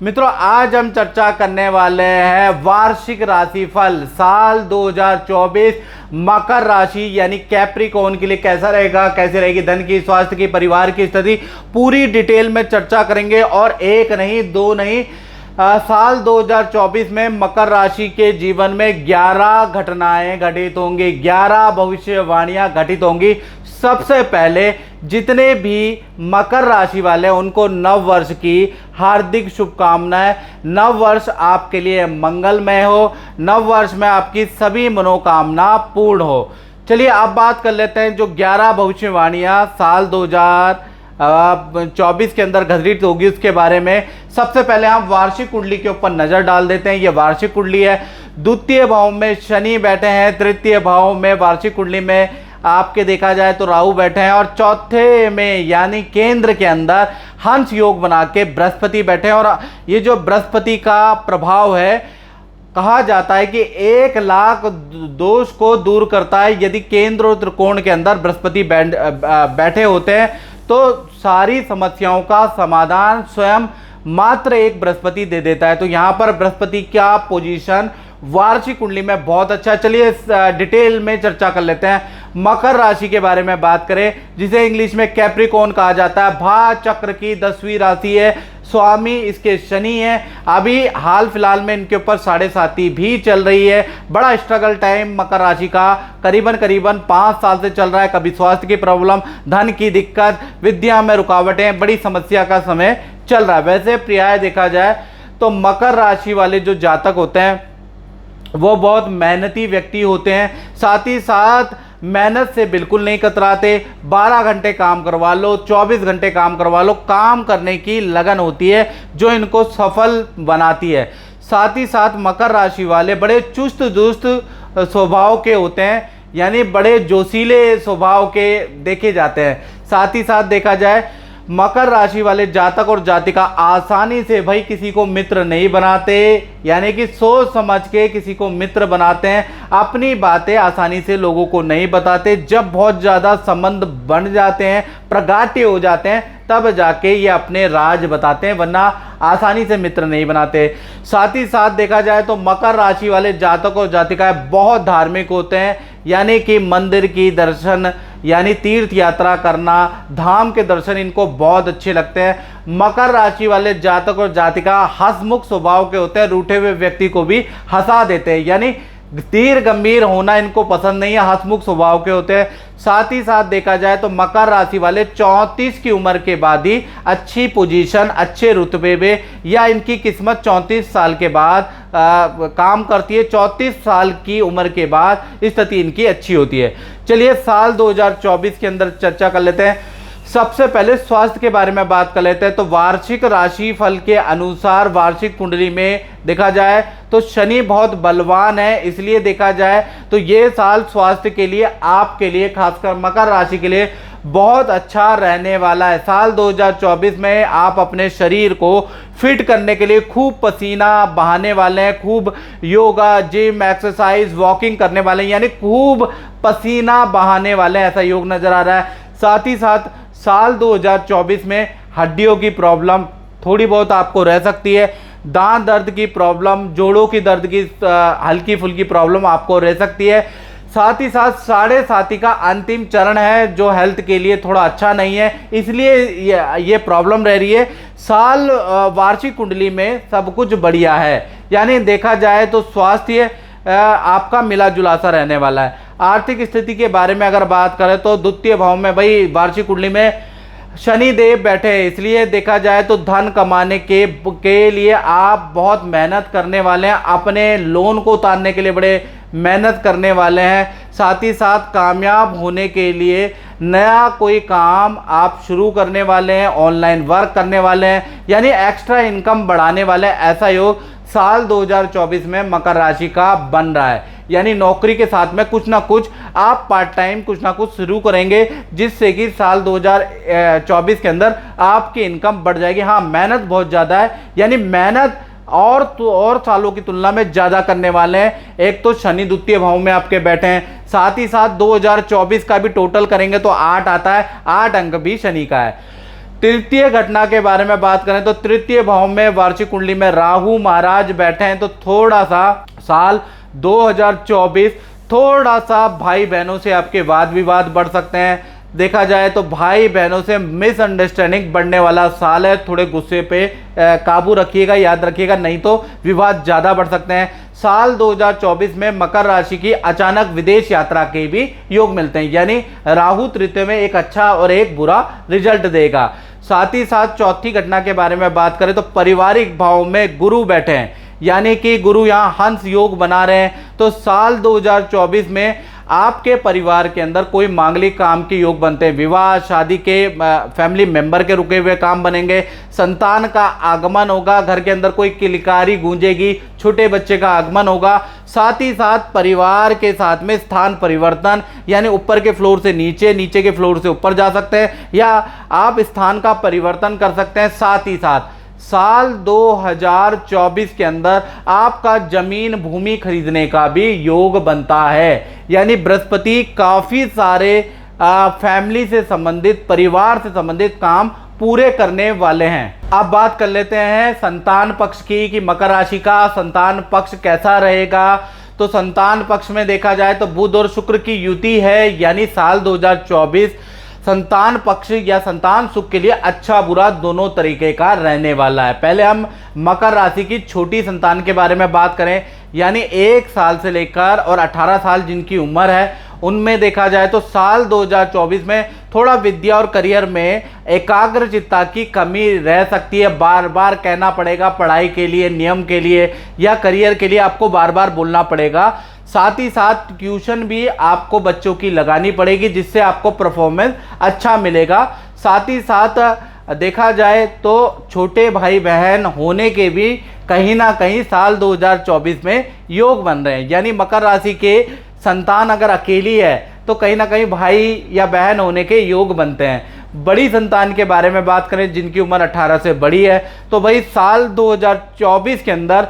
मित्रों, आज हम चर्चा करने वाले हैं वार्षिक राशिफल साल 2024 मकर राशि यानी कैप्रिकॉर्न के लिए कैसा रहेगा, कैसे रहेगी धन की, स्वास्थ्य की, परिवार की स्थिति, पूरी डिटेल में चर्चा करेंगे। और एक नहीं दो नहीं, साल 2024 में मकर राशि के जीवन में 11 घटनाएं घटित होंगी, 11 भविष्यवाणियां घटित होंगी। सबसे पहले जितने भी मकर राशि वाले उनको नव वर्ष की हार्दिक शुभकामनाएं। नव वर्ष आपके लिए मंगलमय हो, नव वर्ष में आपकी सभी मनोकामना पूर्ण हो। चलिए अब बात कर लेते हैं जो 11 भविष्यवाणियां साल 2024 के अंदर घटित होगी उसके बारे में। सबसे पहले हम वार्षिक कुंडली के ऊपर नजर डाल देते हैं। यह वार्षिक कुंडली है, द्वितीय भाव में शनि बैठे हैं, तृतीय भाव में वार्षिक कुंडली में आपके देखा जाए तो राहु बैठे हैं, और चौथे में यानी केंद्र के अंदर हंस योग बना के बृहस्पति बैठे हैं। और ये जो बृहस्पति का प्रभाव है, कहा जाता है कि 1 लाख दोष को दूर करता है। यदि केंद्र और त्रिकोण के अंदर बृहस्पति बैठे होते हैं तो सारी समस्याओं का समाधान स्वयं मात्र एक बृहस्पति दे देता है। तो यहां पर बृहस्पति का पोजीशन वार्षिक कुंडली में बहुत अच्छा। चलिए डिटेल में चर्चा कर लेते हैं। मकर राशि के बारे में बात करें, जिसे इंग्लिश में कैप्रिकॉर्न कहा जाता है, भा चक्र की 10वीं राशि है, स्वामी इसके शनि है। अभी हाल फिलहाल में इनके ऊपर 7.5 भी चल रही है। बड़ा स्ट्रगल टाइम मकर राशि का करीबन 5 साल से चल रहा है। कभी स्वास्थ्य की प्रॉब्लम, धन की दिक्कत, विद्या में रुकावटें, बड़ी समस्या का समय चल रहा है। वैसे प्राय देखा जाए तो मकर राशि वाले जो जातक होते हैं वो बहुत मेहनती व्यक्ति होते हैं, साथ ही साथ मेहनत से बिल्कुल नहीं कतराते। 12 घंटे काम करवा लो, 24 घंटे काम करवा लो, काम करने की लगन होती है जो इनको सफल बनाती है। साथ ही साथ मकर राशि वाले बड़े चुस्त दुरुस्त स्वभाव के होते हैं, यानी बड़े जोशीले स्वभाव के देखे जाते हैं। साथ ही साथ देखा जाए मकर राशि वाले जातक और जातिका आसानी से भाई किसी को मित्र नहीं बनाते, यानी कि सोच समझ के किसी को मित्र बनाते हैं। अपनी बातें आसानी से लोगों को नहीं बताते। जब बहुत ज़्यादा संबंध बन जाते हैं, प्रगाढ़ हो जाते हैं, तब जाके ये अपने राज बताते हैं, वरना आसानी से मित्र नहीं बनाते। साथ ही साथ देखा जाए तो मकर राशि वाले जातक और जातिकाएं बहुत धार्मिक होते हैं, यानी कि मंदिर की दर्शन यानी तीर्थ यात्रा करना, धाम के दर्शन इनको बहुत अच्छे लगते हैं। मकर राशि वाले जातक और जातिका हंसमुख स्वभाव के होते हैं, रूठे हुए व्यक्ति को भी हंसा देते हैं, यानी धीर गंभीर होना इनको पसंद नहीं है, हंसमुख स्वभाव के होते हैं। साथ ही साथ देखा जाए तो मकर राशि वाले 34 की उम्र के बाद ही अच्छी पोजीशन, अच्छे रुतबे में, या इनकी किस्मत 34 साल के बाद काम करती है। 34 साल की उम्र के बाद स्थिति इनकी अच्छी होती है। चलिए साल 2024 के अंदर चर्चा कर लेते हैं। सबसे पहले स्वास्थ्य के बारे में बात कर लेते हैं। तो वार्षिक राशि फल के अनुसार वार्षिक कुंडली में देखा जाए तो शनि बहुत बलवान है, इसलिए देखा जाए तो ये साल स्वास्थ्य के लिए आपके लिए, खासकर मकर राशि के लिए बहुत अच्छा रहने वाला है। साल 2024 में आप अपने शरीर को फिट करने के लिए खूब पसीना बहाने वाले हैं, खूब योगा, जिम, एक्सरसाइज, वॉकिंग करने वाले हैं, यानी खूब पसीना बहाने वाले हैं, ऐसा योग नजर आ रहा है। साथ ही साथ साल 2024 में हड्डियों की प्रॉब्लम थोड़ी बहुत आपको रह सकती है, दांत दर्द की प्रॉब्लम, जोड़ों की दर्द की हल्की फुल्की प्रॉब्लम आपको रह सकती है। साथ ही साथ 7.5 का अंतिम चरण है जो हेल्थ के लिए थोड़ा अच्छा नहीं है, इसलिए ये प्रॉब्लम रह रही है। साल वार्षिक कुंडली में सब कुछ बढ़िया है, यानी देखा जाए तो स्वास्थ्य आपका मिला जुला सा रहने वाला है। आर्थिक स्थिति के बारे में अगर बात करें तो द्वितीय भाव में भाई वार्षिक कुंडली में शनि देव बैठे हैं, इसलिए देखा जाए तो धन कमाने के लिए आप बहुत मेहनत करने वाले हैं, अपने लोन को उतारने के लिए बड़े मेहनत करने वाले हैं। साथ ही साथ कामयाब होने के लिए नया कोई काम आप शुरू करने वाले हैं, ऑनलाइन वर्क करने वाले हैं, यानी एक्स्ट्रा इनकम बढ़ाने वाले हैं। ऐसा योग साल 2024 में मकर राशि का बन रहा है, यानी नौकरी के साथ में कुछ ना कुछ आप पार्ट टाइम कुछ ना कुछ शुरू करेंगे, जिससे कि साल 2024 के अंदर आपकी इनकम बढ़ जाएगी। हाँ, मेहनत बहुत ज़्यादा है, यानी मेहनत और सालों की तुलना में ज़्यादा करने वाले हैं। एक तो शनि द्वितीय भाव में आपके बैठे हैं, साथ ही साथ 2024 का भी टोटल करेंगे तो 8 आता है, 8 अंक भी शनि का है। तृतीय घटना के बारे में बात करें तो तृतीय भाव में वार्षिक कुंडली में राहु महाराज बैठे हैं, तो थोड़ा सा साल 2024 थोड़ा सा भाई बहनों से आपके वाद विवाद बढ़ सकते हैं। देखा जाए तो भाई बहनों से मिसअंडरस्टैंडिंग बढ़ने वाला साल है। थोड़े गुस्से पे काबू रखिएगा, याद रखिएगा, नहीं तो विवाद ज़्यादा बढ़ सकते हैं। साल 2024 में मकर राशि की अचानक विदेश यात्रा के भी योग मिलते हैं, यानी राहु तृतीय में एक अच्छा और एक बुरा रिजल्ट देगा। साथ ही साथ चौथी घटना के बारे में बात करें तो पारिवारिक भाव में गुरु बैठे हैं, यानी कि गुरु यहाँ हंस योग बना रहे हैं। तो साल 2024 में आपके परिवार के अंदर कोई मांगलिक काम के योग बनते हैं, विवाह शादी के फैमिली मेंबर के रुके हुए काम बनेंगे, संतान का आगमन होगा, घर के अंदर कोई किलकारी गूंजेगी, छोटे बच्चे का आगमन होगा। साथ ही साथ परिवार के साथ में स्थान परिवर्तन, यानी ऊपर के फ्लोर से नीचे, नीचे के फ्लोर से ऊपर जा सकते हैं, या आप स्थान का परिवर्तन कर सकते हैं। साथ ही साथ साल 2024 के अंदर आपका जमीन भूमि खरीदने का भी योग बनता है, यानी बृहस्पति काफी सारे फैमिली से संबंधित, परिवार से संबंधित काम पूरे करने वाले हैं। अब बात कर लेते हैं संतान पक्ष की, कि मकर राशि का संतान पक्ष कैसा रहेगा। तो संतान पक्ष में देखा जाए तो बुध और शुक्र की युति है, यानी साल 2024 संतान पक्ष या संतान सुख के लिए अच्छा बुरा दोनों तरीके का रहने वाला है। पहले हम मकर राशि की छोटी संतान के बारे में बात करें, यानी 1 साल से लेकर और 18 साल जिनकी उम्र है, उनमें देखा जाए तो साल 2024 में थोड़ा विद्या और करियर में एकाग्रचित्ता की कमी रह सकती है। बार बार कहना पड़ेगा पढ़ाई के लिए, नियम के लिए या करियर के लिए आपको बार बार बोलना पड़ेगा। साथ ही साथ ट्यूशन भी आपको बच्चों की लगानी पड़ेगी, जिससे आपको परफॉर्मेंस अच्छा मिलेगा। साथ ही साथ देखा जाए तो छोटे भाई बहन होने के भी कहीं ना कहीं साल 2024 में योग बन रहे हैं, यानी मकर राशि के संतान अगर अकेली है तो कहीं ना कहीं भाई या बहन होने के योग बनते हैं। बड़ी संतान के बारे में बात करें जिनकी उम्र 18 से बड़ी है, तो भाई साल 2024 के अंदर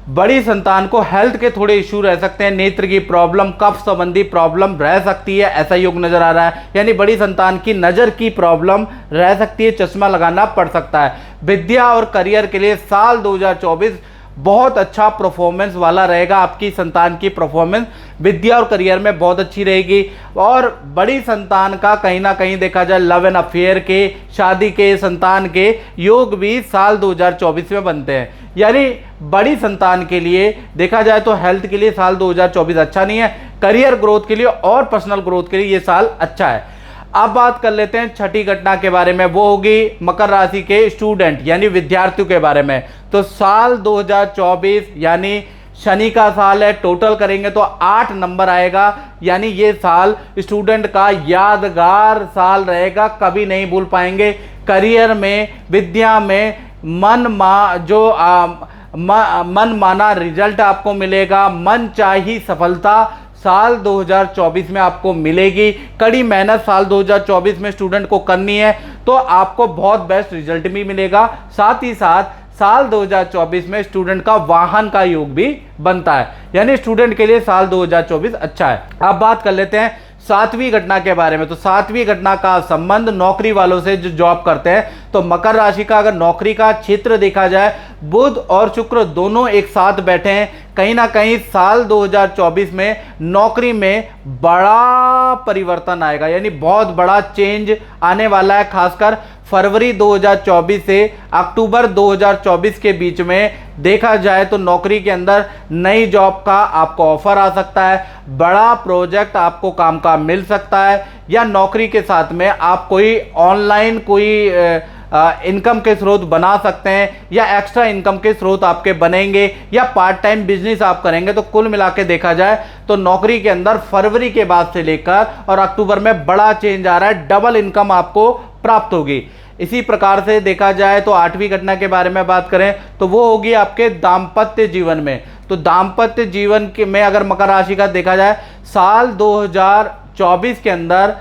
बड़ी संतान को हेल्थ के थोड़े इशू रह सकते हैं, नेत्र की प्रॉब्लम, कफ संबंधी प्रॉब्लम रह सकती है, ऐसा योग नजर आ रहा है। यानी बड़ी संतान की नज़र की प्रॉब्लम रह सकती है, चश्मा लगाना पड़ सकता है। विद्या और करियर के लिए साल 2024 बहुत अच्छा परफॉर्मेंस वाला रहेगा। आपकी संतान की परफॉर्मेंस विद्या और करियर में बहुत अच्छी रहेगी। और बड़ी संतान का कहीं ना कहीं देखा जाए लव एंड अफेयर के, शादी के, संतान के योग भी साल 2024 में बनते हैं। यानी बड़ी संतान के लिए देखा जाए तो हेल्थ के लिए साल 2024 अच्छा नहीं है, करियर ग्रोथ के लिए और पर्सनल ग्रोथ के लिए ये साल अच्छा है। अब बात कर लेते हैं छठी घटना के बारे में, वो होगी मकर राशि के स्टूडेंट यानी विद्यार्थियों के बारे में। तो साल 2024 यानी शनि का साल है, टोटल करेंगे तो 8 नंबर आएगा, यानी ये साल स्टूडेंट का यादगार साल रहेगा, कभी नहीं भूल पाएंगे। करियर में, विद्या में मन माना रिजल्ट आपको मिलेगा, मन चाही सफलता साल 2024 में आपको मिलेगी। कड़ी मेहनत साल 2024 में स्टूडेंट को करनी है तो आपको बहुत बेस्ट रिजल्ट भी मिलेगा। साथ ही साथ साल 2024 में स्टूडेंट का वाहन का योग भी बनता है, यानी स्टूडेंट के लिए साल 2024 अच्छा है। अब बात कर लेते हैं 7वीं घटना के बारे में। तो 7वीं घटना का संबंध नौकरी वालों से जो जॉब करते हैं, तो मकर राशि का अगर नौकरी का क्षेत्र देखा जाए, बुध और शुक्र दोनों एक साथ बैठे हैं। कहीं ना कहीं साल 2024 में नौकरी में बड़ा परिवर्तन आएगा, यानी बहुत बड़ा चेंज आने वाला है। खासकर फरवरी 2024 से अक्टूबर 2024 के बीच में देखा जाए तो नौकरी के अंदर नई जॉब का आपको ऑफर आ सकता है, बड़ा प्रोजेक्ट आपको काम का मिल सकता है, या नौकरी के साथ में आप कोई ऑनलाइन कोई इनकम के स्रोत बना सकते हैं, या एक्स्ट्रा इनकम के स्रोत आपके बनेंगे, या पार्ट टाइम बिजनेस आप करेंगे। तो कुल मिला के देखा जाए तो नौकरी के अंदर फरवरी के बाद से लेकर और अक्टूबर में बड़ा चेंज आ रहा है, डबल इनकम आपको प्राप्त होगी। इसी प्रकार से देखा जाए तो 8वीं घटना के बारे में बात करें तो वो होगी आपके दाम्पत्य जीवन में। तो दाम्पत्य जीवन के में अगर मकर राशि का देखा जाए, साल 2024 के अंदर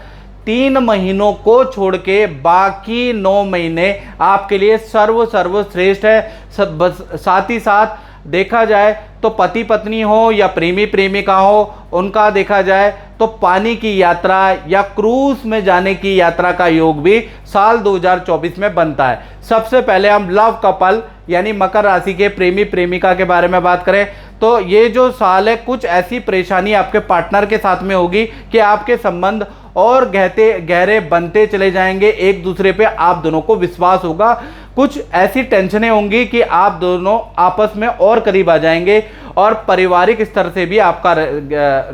3 महीनों को छोड़ के बाकी 9 महीने आपके लिए सर्वश्रेष्ठ है। साथ ही साथ देखा जाए तो पति पत्नी हो या प्रेमी प्रेमिका हो, उनका देखा जाए तो तो पानी की यात्रा या क्रूज में जाने की यात्रा का योग भी साल 2024 में बनता है। सबसे पहले हम लव कपल यानी मकर राशि के प्रेमी प्रेमिका के बारे में बात करें तो ये जो साल है कुछ ऐसी परेशानी आपके पार्टनर के साथ में होगी कि आपके संबंध और गहरे बनते चले जाएंगे, एक दूसरे पे आप दोनों को विश्वास होगा। कुछ ऐसी टेंशनें होंगी कि आप दोनों आपस में और करीब आ जाएंगे और पारिवारिक स्तर से भी आपका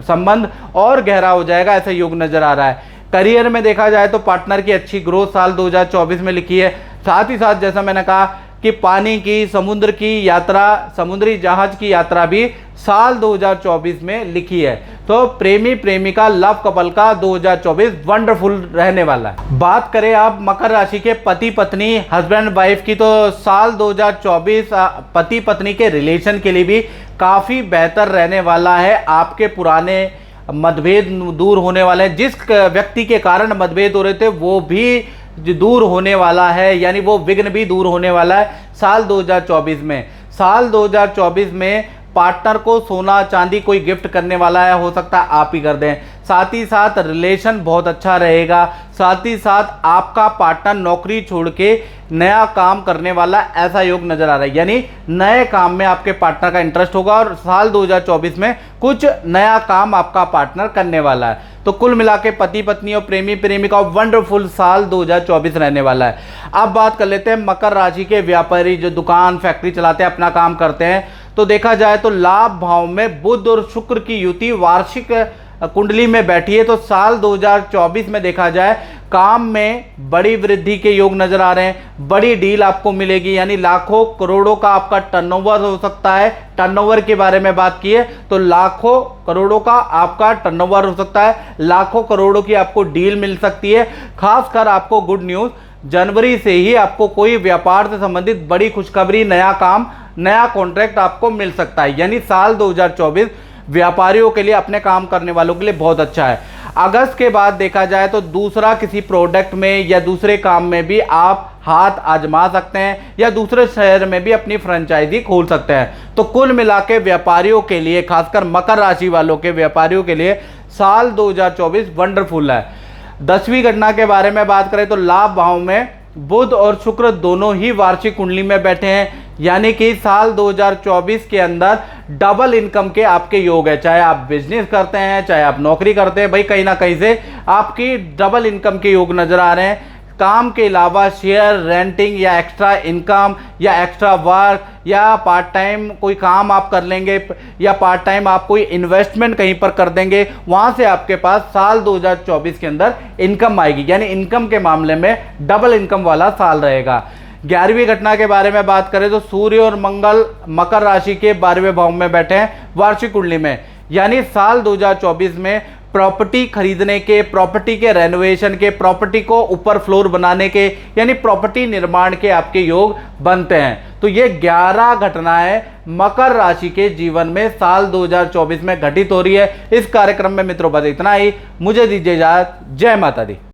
संबंध और गहरा हो जाएगा, ऐसा योग नजर आ रहा है। करियर में देखा जाए तो पार्टनर की अच्छी ग्रोथ साल 2024 में लिखी है। साथ ही साथ जैसा मैंने कहा कि पानी की, समुद्र की यात्रा, समुद्री जहाज की यात्रा भी साल 2024 में लिखी है। तो प्रेमी प्रेमिका लव कपल का 2024 वंडरफुल रहने वाला है। बात करें आप मकर राशि के पति पत्नी, हस्बैंड वाइफ की, तो साल 2024 पति पत्नी के रिलेशन के लिए भी काफ़ी बेहतर रहने वाला है। आपके पुराने मतभेद दूर होने वाले हैं। जिस व्यक्ति के कारण मतभेद हो रहे थे वो भी दूर होने वाला है, यानी वो विघ्न भी दूर होने वाला है साल 2024 में। साल 2024 में पार्टनर को सोना चांदी कोई गिफ्ट करने वाला है, हो सकता है आप ही कर दें। साथ ही साथ रिलेशन बहुत अच्छा रहेगा। साथ ही साथ आपका पार्टनर नौकरी छोड़ के नया काम करने वाला, ऐसा योग नजर आ रहा है, यानी नए काम में आपके पार्टनर का इंटरेस्ट होगा और साल 2024 में कुछ नया काम आपका पार्टनर करने वाला है। तो कुल मिला के पति पत्नी और प्रेमी प्रेमिका वंडरफुल साल 2024 रहने वाला है। अब बात कर लेते हैं मकर राशि के व्यापारी जो दुकान फैक्ट्री चलाते हैं, अपना काम करते हैं, तो देखा जाए तो लाभ भाव में बुध और शुक्र की युति वार्षिक कुंडली में बैठी है। तो साल 2024 में देखा जाए काम में बड़ी वृद्धि के योग नजर आ रहे हैं। बड़ी डील आपको मिलेगी, यानी लाखों करोड़ों का आपका टर्नओवर हो सकता है। टर्नओवर के बारे में बात की है तो लाखों करोड़ों का आपका टर्नओवर हो सकता है। लाखों करोड़ों की आपको डील मिल सकती है। खासकर आपको गुड न्यूज़, जनवरी से ही आपको कोई व्यापार से संबंधित बड़ी खुशखबरी, नया काम, नया कॉन्ट्रैक्ट आपको मिल सकता है। यानी साल 2024 व्यापारियों के लिए, अपने काम करने वालों के लिए बहुत अच्छा है। अगस्त के बाद देखा जाए तो दूसरा किसी प्रोडक्ट में या दूसरे काम में भी आप हाथ आजमा सकते हैं या दूसरे शहर में भी अपनी फ्रेंचाइजी खोल सकते हैं। तो कुल मिला के व्यापारियों के लिए, खासकर मकर राशि वालों के व्यापारियों के लिए साल 2024 वंडरफुल है। 10वीं घटना के बारे में बात करें तो लाभ भाव में बुध और शुक्र दोनों ही वार्षिक कुंडली में बैठे हैं, यानी कि साल 2024 के अंदर डबल इनकम के आपके योग है। चाहे आप बिजनेस करते हैं, चाहे आप नौकरी करते हैं, भाई कहीं ना कहीं से आपकी डबल इनकम के योग नजर आ रहे हैं। काम के अलावा शेयर, रेंटिंग या एक्स्ट्रा इनकम या एक्स्ट्रा वर्क या पार्ट टाइम कोई काम आप कर लेंगे या पार्ट टाइम आप कोई इन्वेस्टमेंट कहीं पर कर देंगे, वहाँ से आपके पास साल 2024 के अंदर इनकम आएगी। यानी इनकम के मामले में डबल इनकम वाला साल रहेगा। 11वीं घटना के बारे में बात करें तो सूर्य और मंगल मकर राशि के 12वें भाव में बैठे हैं वार्षिक कुंडली में, यानी साल 2024 में प्रॉपर्टी खरीदने के, प्रॉपर्टी के रेनोवेशन के, प्रॉपर्टी को ऊपर फ्लोर बनाने के, यानी प्रॉपर्टी निर्माण के आपके योग बनते हैं। तो ये 11 घटनाएं मकर राशि के जीवन में साल 2024 में घटित हो रही है। इस कार्यक्रम में मित्रों बस इतना ही। मुझे दीजिए इजाजत। जय माता दी।